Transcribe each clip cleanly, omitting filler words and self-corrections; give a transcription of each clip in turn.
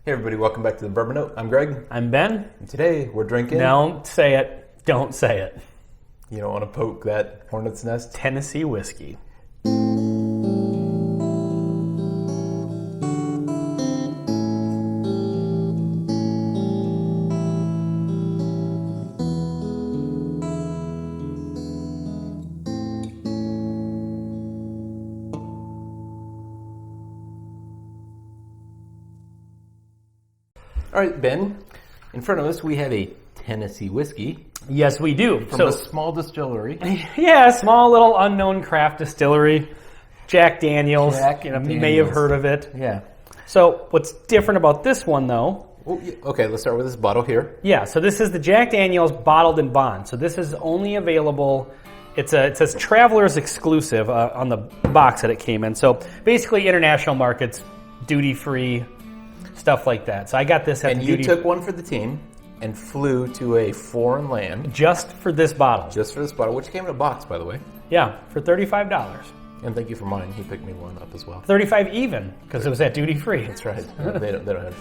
Hey everybody, welcome back to the Bourbon Note. I'm Greg. I'm Ben. And today we're drinking... Don't say it. Don't say it. You don't want to poke that hornet's nest? Tennessee whiskey. All right, Ben, in front of us we have a Tennessee whiskey. Yes, we do. From a small distillery. Yeah, a small little unknown craft distillery. Jack Daniels. You may have heard of it. Yeah. So what's different about this one, though... Well, okay, let's start with this bottle here. Yeah, so this is the Jack Daniels Bottled in Bond. So this is only available... It says Traveler's Exclusive on the box that it came in. So basically international markets, duty-free, stuff like that. So I got this at the duty... And you took one for the team and flew to a foreign land. Just for this bottle. Just for this bottle, which came in a box, by the way. Yeah, for $35. And thank you for mine. He picked me one up as well. 35 even, because it was at duty-free. That's right. They don't have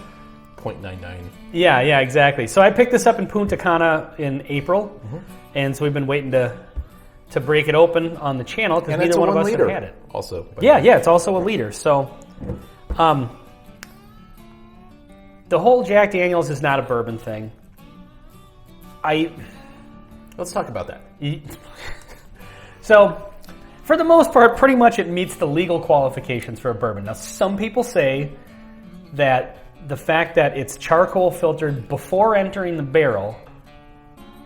0.99. Yeah, exactly. So I picked this up in Punta Cana in April, and so we've been waiting to break it open on the channel because neither one of us have had it. Also. Yeah, it's also a liter. So the whole Jack Daniels is not a bourbon thing. Let's talk about that. So, for the most part, pretty much it meets the legal qualifications for a bourbon. Now, some people say that the fact that it's charcoal filtered before entering the barrel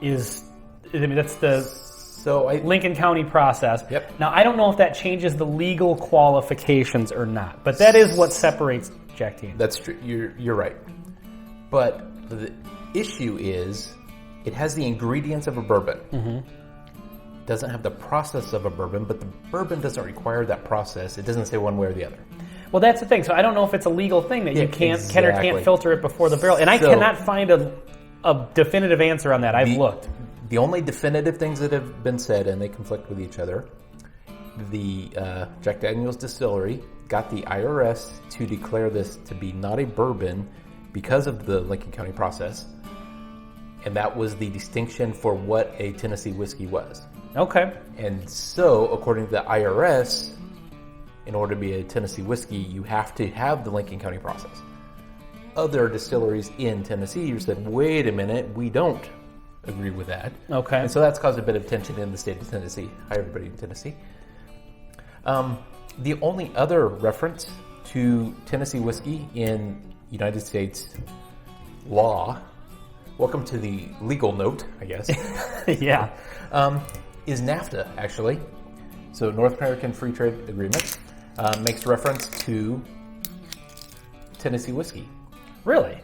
that's the Lincoln County process. Yep. Now, I don't know if that changes the legal qualifications or not, but that is what separates Jack Daniels. That's true. You're right. But the issue is it has the ingredients of a bourbon. Doesn't have the process of a bourbon, but the bourbon doesn't require that process. It doesn't say one way or the other. Well, that's the thing. So I don't know if it's a legal thing that you can or can't filter it before the barrel. And I cannot find a definitive answer on that. I've looked. The only definitive things that have been said, and they conflict with each other, the Jack Daniels distillery got the IRS to declare this to be not a bourbon because of the Lincoln County process. And that was the distinction for what a Tennessee whiskey was. Okay. And so, according to the IRS, in order to be a Tennessee whiskey, you have to have the Lincoln County process. Other distilleries in Tennessee said, wait a minute, we don't agree with that. Okay. And so that's caused a bit of tension in the state of Tennessee. Hi, everybody in Tennessee. The only other reference to Tennessee whiskey in United States law, welcome to the legal note, I guess. Yeah. Is NAFTA, actually. So North American Free Trade Agreement makes reference to Tennessee whiskey. Really?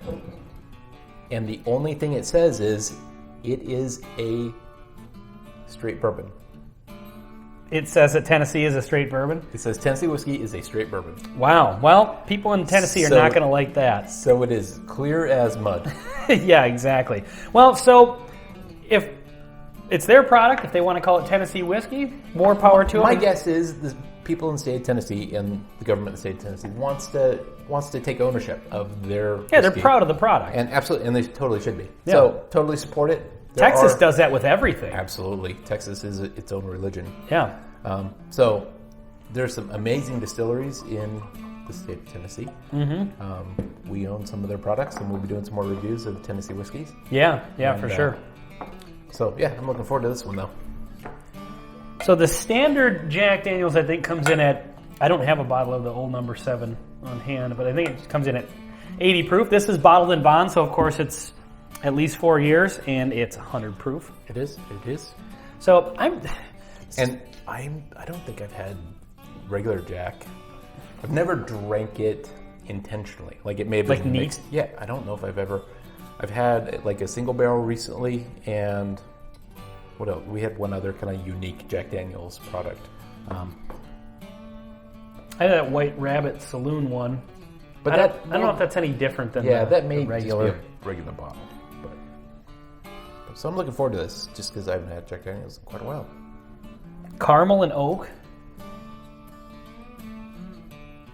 And the only thing it says is it is a straight bourbon. It says that Tennessee is a straight bourbon? It says Tennessee whiskey is a straight bourbon. Wow. Well, people in Tennessee are not going to like that. So it is clear as mud. Yeah, exactly. Well, so if it's their product, if they want to call it Tennessee whiskey, more power to them. My guess is the people in the state of Tennessee and the government of the state of Tennessee wants to take ownership of their whiskey. Yeah, they're proud of the product. And absolutely, and they totally should be. Yeah. So totally support it. Texas does that with everything. Absolutely. Texas is its own religion. Yeah. So there's some amazing distilleries in the state of Tennessee. We own some of their products, and we'll be doing some more reviews of Tennessee whiskeys. Yeah, for sure. So, yeah, I'm looking forward to this one, though. So the standard Jack Daniels, I think, comes in at, I don't have a bottle of the old number 7 on hand, but I think it comes in at 80 proof. This is bottled in bond, so of course it's at least 4 years, and it's 100 proof. It is. So I don't think I've had regular Jack. I've never drank it intentionally. Like it may have been mixed. Yeah, I don't know if I've had like a single barrel recently, and what else? We had one other kind of unique Jack Daniels product. I had that White Rabbit Saloon one, but I don't know if that's any different than that may the regular. Just be a regular bottle. So I'm looking forward to this, just because I haven't had Jack Daniels in quite a while. Caramel and oak.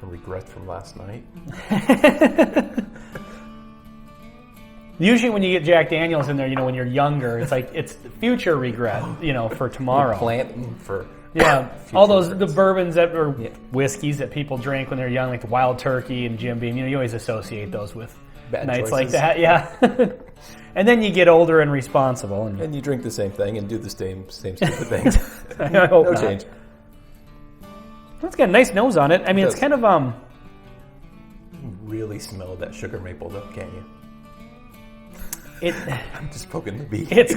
A regret from last night. Usually when you get Jack Daniels in there, when you're younger, it's like it's future regret, for tomorrow. Planting for all the bourbons that or whiskeys that people drink when they're young, like the Wild Turkey and Jim Beam. You always associate those with bad nights choices. like that. Yeah. And then you get older and responsible, and you drink the same thing and do the same stupid things. I hope no not. change. It's got a nice nose on it. I mean, it's kind of You really smell that sugar maple, though, can't you? I'm just poking the bee. It's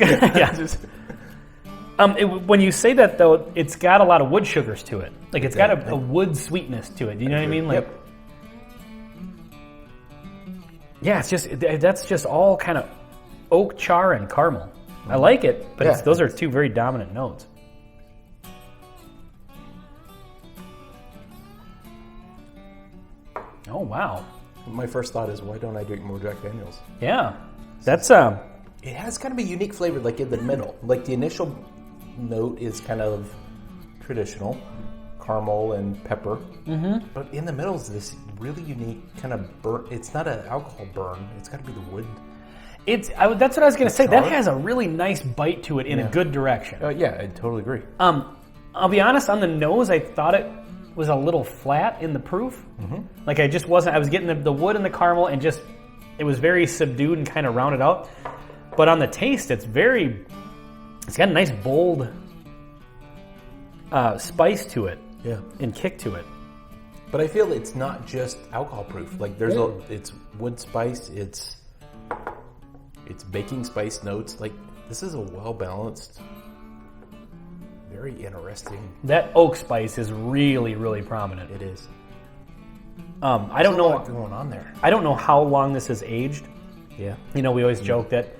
when you say that though, it's got a lot of wood sugars to it. Like it's got a wood sweetness to it. You know what I mean? Like, yeah, that's just all kind of oak, char, and caramel. I like it, but those are two very dominant notes. Oh wow! My first thought is, why don't I drink more Jack Daniels? Yeah, that's It has kind of a unique flavor, like in the middle. Like the initial note is kind of traditional, caramel and pepper. Mm-hmm. But in the middle is this really unique kind of burn. It's not an alcohol burn. It's got to be the wood. That's what I was going to say. That has a really nice bite to it in a good direction. Yeah, I totally agree. I'll be honest, on the nose, I thought it was a little flat in the proof. Mm-hmm. Like I just wasn't. I was getting the wood and the caramel, and it was very subdued and kind of rounded out. But on the taste, it's got a nice bold spice to it, and kick to it. But I feel it's not just alcohol proof. Like it's wood spice, it's baking spice notes. Like this is a well balanced, very interesting. That oak spice is really, really prominent. It is. I don't know what's going on there. I don't know how long this is aged. Yeah. We always joke that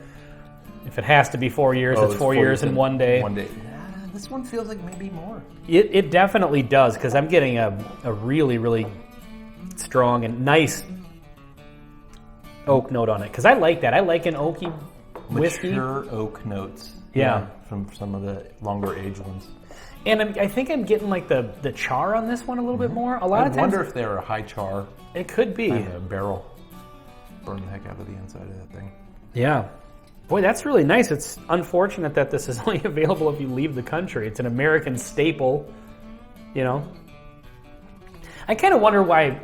if it has to be 4 years, it's 4 years in one day. This one feels like maybe more. It definitely does, because I'm getting a really, really strong and nice oak note on it. Because I like that. I like an oaky whiskey. Mature oak notes. Yeah. From some of the longer aged ones. And I think I'm getting like the char on this one a little bit more. A lot of times. I wonder if they're a high char. It could be. Kind of a barrel. Burn the heck out of the inside of that thing. Yeah. Boy, that's really nice. It's unfortunate that this is only available if you leave the country. It's an American staple, I kind of wonder why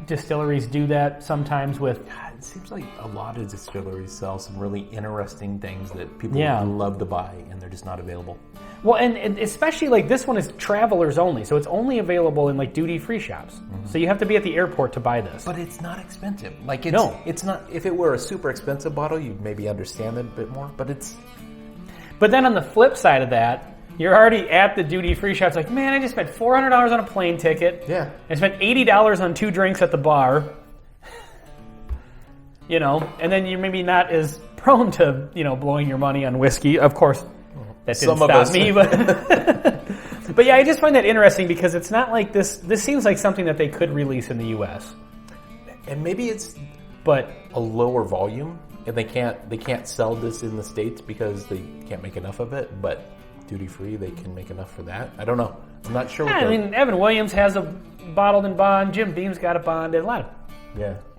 distilleries do that sometimes with... It seems like a lot of distilleries sell some really interesting things that people would love to buy, and they're just not available. Well, and especially like this one is travelers only, so it's only available in like duty-free shops. Mm-hmm. So you have to be at the airport to buy this. But it's not expensive. It's not. If it were a super expensive bottle, you'd maybe understand it a bit more. But it's. But then on the flip side of that, you're already at the duty-free shop. It's like, man, I just spent $400 on a plane ticket. Yeah. I spent $80 on 2 drinks at the bar. And then you're maybe not as prone to blowing your money on whiskey. Of course. That didn't stop me, but yeah, I just find that interesting because it's not like this. This seems like something that they could release in the U.S. And maybe it's but a lower volume, and they can't sell this in the States because they can't make enough of it. But duty free, they can make enough for that. I don't know. I'm not sure. I mean, Evan Williams has a bottled in bond. Jim Beam's got a bond. A lot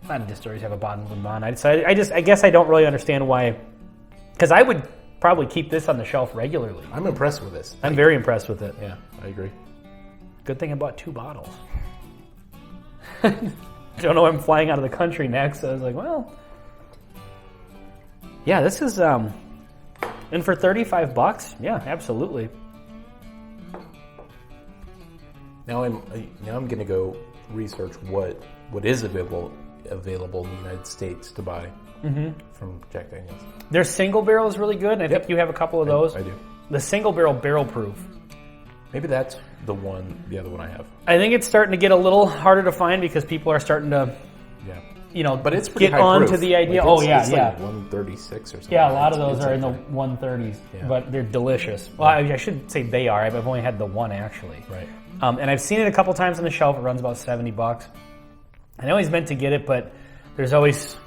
of distilleries have a bottled in bond. I guess I don't really understand why. Because I would probably keep this on the shelf regularly. I'm impressed with this. I'm very impressed with it. Yeah, I agree. Good thing I bought 2 bottles. Don't know I'm flying out of the country next. So I was like, well, yeah, this is and for $35, yeah, absolutely. Now I'm going to go research what is available in the United States to buy. Mm-hmm. From Jack Daniels. Their single barrel is really good, and I think you have a couple of those. I do. The single barrel proof. Maybe that's the other one I have. I think it's starting to get a little harder to find because people are starting to, but it's pretty get on to the idea. Like it's like 136 or something. Yeah, a lot of those are in the 130s, but they're delicious. Well, I should say they are. I've only had the one actually. Right. And I've seen it a couple times on the shelf. It runs about $70. I always meant to get it, but there's always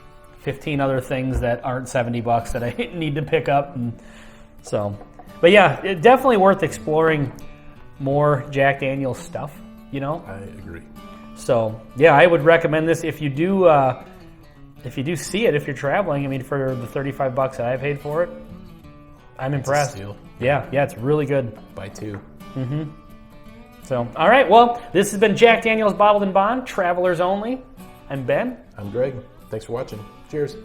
15 other things that aren't $70 that I need to pick up. And so, but yeah, it's definitely worth exploring more Jack Daniel's stuff, I agree. So, yeah, I would recommend this if you do if you do see it, if you're traveling, I mean, for the $35 that I paid for it, I'm impressed. Steal. Yeah, it's really good. Buy two. So, all right, well, this has been Jack Daniel's Bottled in Bond, Travelers Only. I'm Ben. I'm Greg. Thanks for watching. Cheers.